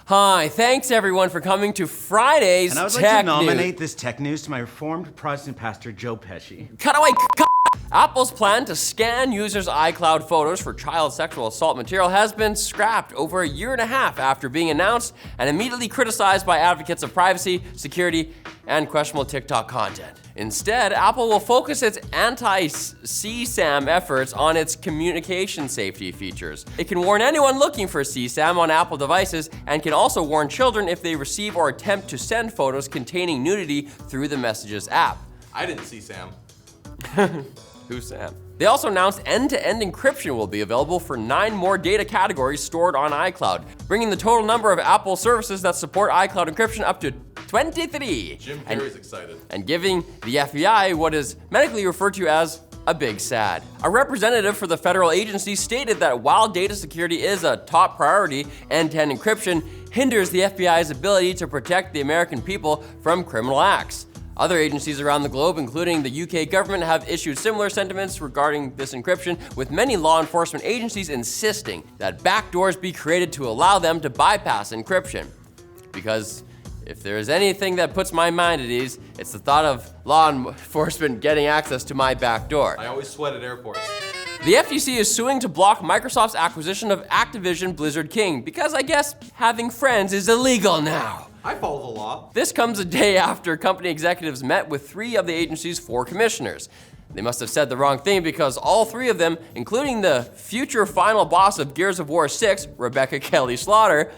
Hi, thanks everyone for coming to Friday's And I would like Tech to nominate News. this tech news to my Reformed Protestant pastor, Joe Pesci. Cutaway Apple's plan to scan users' iCloud photos for child sexual assault material has been scrapped over a year and a half after being announced and immediately criticized by advocates of privacy, security, and questionable TikTok content. Instead, Apple will focus its anti-CSAM efforts on its communication safety features. It can warn anyone looking for CSAM on Apple devices and can also warn children if they receive or attempt to send photos containing nudity through the Messages app. I didn't see Sam. Who's Sam? They also announced end-to-end encryption will be available for 9 more data categories stored on iCloud, bringing the total number of Apple services that support iCloud encryption up to 23. Jim Carrey's excited. And giving the FBI what is medically referred to as a big sad. A representative for the federal agency stated that while data security is a top priority, end-to-end encryption hinders the FBI's ability to protect the American people from criminal acts. Other agencies around the globe, including the UK government, have issued similar sentiments regarding this encryption, with many law enforcement agencies insisting that backdoors be created to allow them to bypass encryption. Because if there is anything that puts my mind at ease, it's the thought of law enforcement getting access to my back door. I always sweat at airports. The FTC is suing to block Microsoft's acquisition of Activision Blizzard King because I guess having friends is illegal now. I follow the law. This comes a day after company executives met with 3 of the agency's 4 commissioners. They must have said the wrong thing because all 3 of them, including the future final boss of Gears of War 6, Rebecca Kelly Slaughter,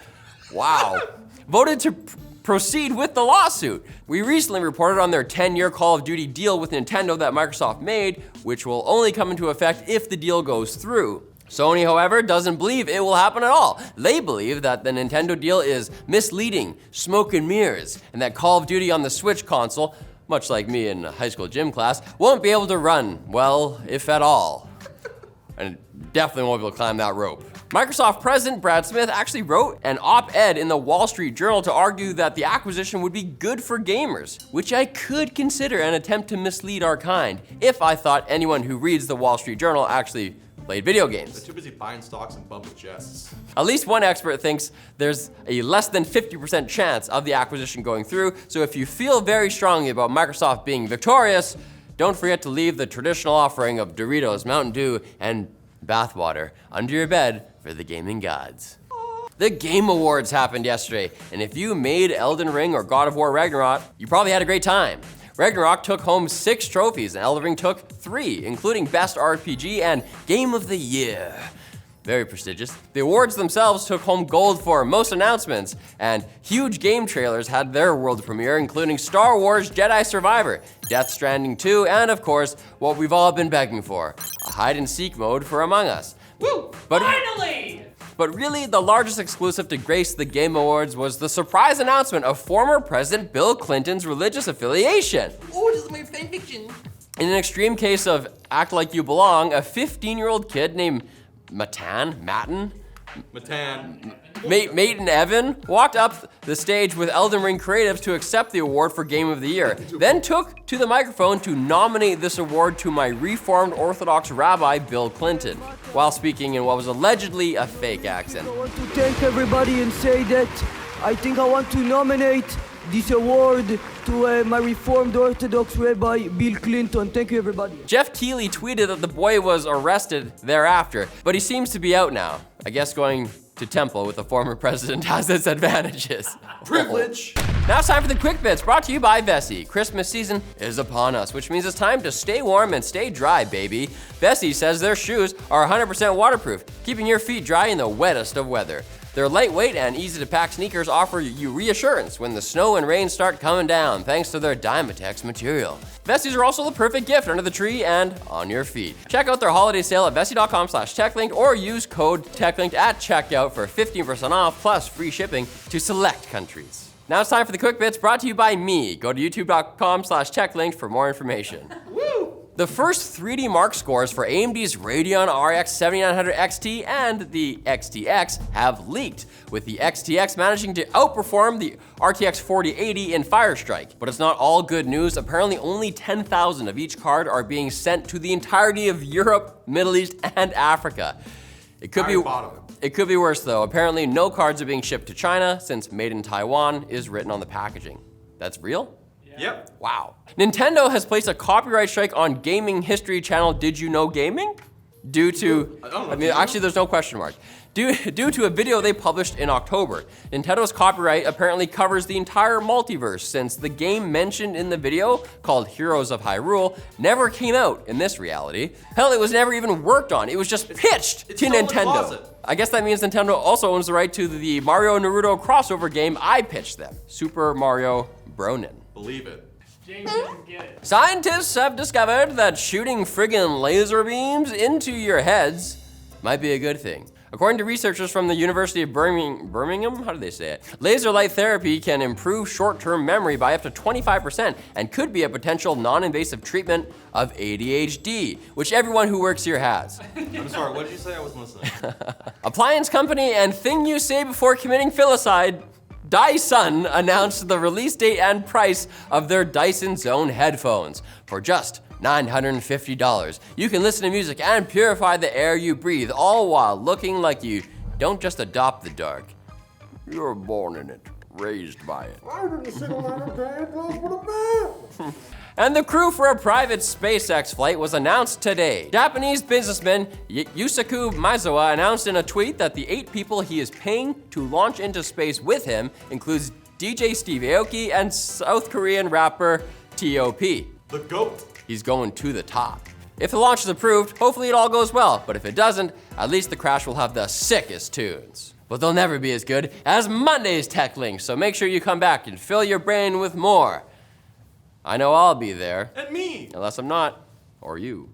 voted to proceed with the lawsuit. We recently reported on their 10-year Call of Duty deal with Nintendo that Microsoft made, which will only come into effect if the deal goes through. Sony, however, doesn't believe it will happen at all. They believe that the Nintendo deal is misleading, smoke and mirrors, and that Call of Duty on the Switch console, much like me in high school gym class, won't be able to run, well, if at all. And definitely won't be able to climb that rope. Microsoft President Brad Smith actually wrote an op-ed in the Wall Street Journal to argue that the acquisition would be good for gamers, which I could consider an attempt to mislead our kind, if I thought anyone who reads the Wall Street Journal actually played video games. They're too busy buying stocks and bumping chests. At least one expert thinks there's a less than 50% chance of the acquisition going through, so if you feel very strongly about Microsoft being victorious, don't forget to leave the traditional offering of Doritos, Mountain Dew, and bathwater under your bed for the gaming gods. The Game Awards happened yesterday, and if you made Elden Ring or God of War Ragnarok, you probably had a great time. Ragnarok took home 6 trophies, and Elden Ring took 3, including Best RPG and Game of the Year. Very prestigious. The awards themselves took home gold for most announcements, and huge game trailers had their world premiere, including Star Wars Jedi Survivor, Death Stranding 2, and of course, what we've all been begging for, a hide-and-seek mode for Among Us. Woo! Finally! But really, the largest exclusive to grace the Game Awards was the surprise announcement of former President Bill Clinton's religious affiliation. Oh, this is my fanfiction. In an extreme case of act like you belong, a 15-year-old kid named Matan Evan walked up the stage with Elden Ring creatives to accept the award for Game of the Year, then took to the microphone to nominate this award to my Reformed Orthodox rabbi, Bill Clinton, while speaking in what was allegedly a fake accent. I want to thank everybody and say that I think I want to nominate this award to my Reformed Orthodox Rabbi, Bill Clinton. Thank you, everybody. Jeff Keighley tweeted that the boy was arrested thereafter, but he seems to be out now. I guess going to temple with a former president has its advantages. Privilege! Now it's time for the Quick Bits, brought to you by Vessi. Christmas season is upon us, which means it's time to stay warm and stay dry, baby. Vessi says their shoes are 100% waterproof, keeping your feet dry in the wettest of weather. Their lightweight and easy-to-pack sneakers offer you reassurance when the snow and rain start coming down, thanks to their Dymatex material. Vessis are also the perfect gift under the tree and on your feet. Check out their holiday sale at vessi.com/techlinked or use code techlinked at checkout for 15% off plus free shipping to select countries. Now it's time for the Quick Bits, brought to you by me. Go to youtube.com/techlinked for more information. Woo! The first 3D Mark scores for AMD's Radeon RX 7900 XT and the XTX have leaked, with the XTX managing to outperform the RTX 4080 in Firestrike. But it's not all good news. Apparently only 10,000 of each card are being sent to the entirety of Europe, Middle East, and Africa. It could be It could be worse though. Apparently no cards are being shipped to China since Made in Taiwan is written on the packaging. That's real? Yep. Wow. Nintendo has placed a copyright strike on gaming history channel Did You Know Gaming? Due to, actually there's no question mark. Due to a video they published in October. Nintendo's copyright apparently covers the entire multiverse since the game mentioned in the video, called Heroes of Hyrule, never came out in this reality. Hell, it was never even worked on. It was just pitched to still in the Nintendo. closet. I guess that means Nintendo also owns the right to the Mario Naruto crossover game I pitched them, Super Mario Bronin. Believe it. James didn't get it. Scientists have discovered that shooting friggin' laser beams into your heads might be a good thing. According to researchers from the University of Birmingham, how do they say it? Laser light therapy can improve short-term memory by up to 25% and could be a potential non-invasive treatment of ADHD, which everyone who works here has. I'm sorry, what did you say? I wasn't listening. Appliance company and thing you say before committing filicide, Dyson announced the release date and price of their Dyson Zone headphones for just $950. You can listen to music and purify the air you breathe, all while looking like you don't just adopt the dark. You're born in it, raised by it. And the crew for a private SpaceX flight was announced today. Japanese businessman Yusaku Maezawa announced in a tweet that the 8 people he is paying to launch into space with him includes DJ Steve Aoki and South Korean rapper T.O.P. The GOAT. He's going to the top. If the launch is approved, hopefully it all goes well, but if it doesn't, at least the crash will have the sickest tunes. But they'll never be as good as Monday's Tech Links, so make sure you come back and fill your brain with more. I know I'll be there. And me. Unless I'm not, or you.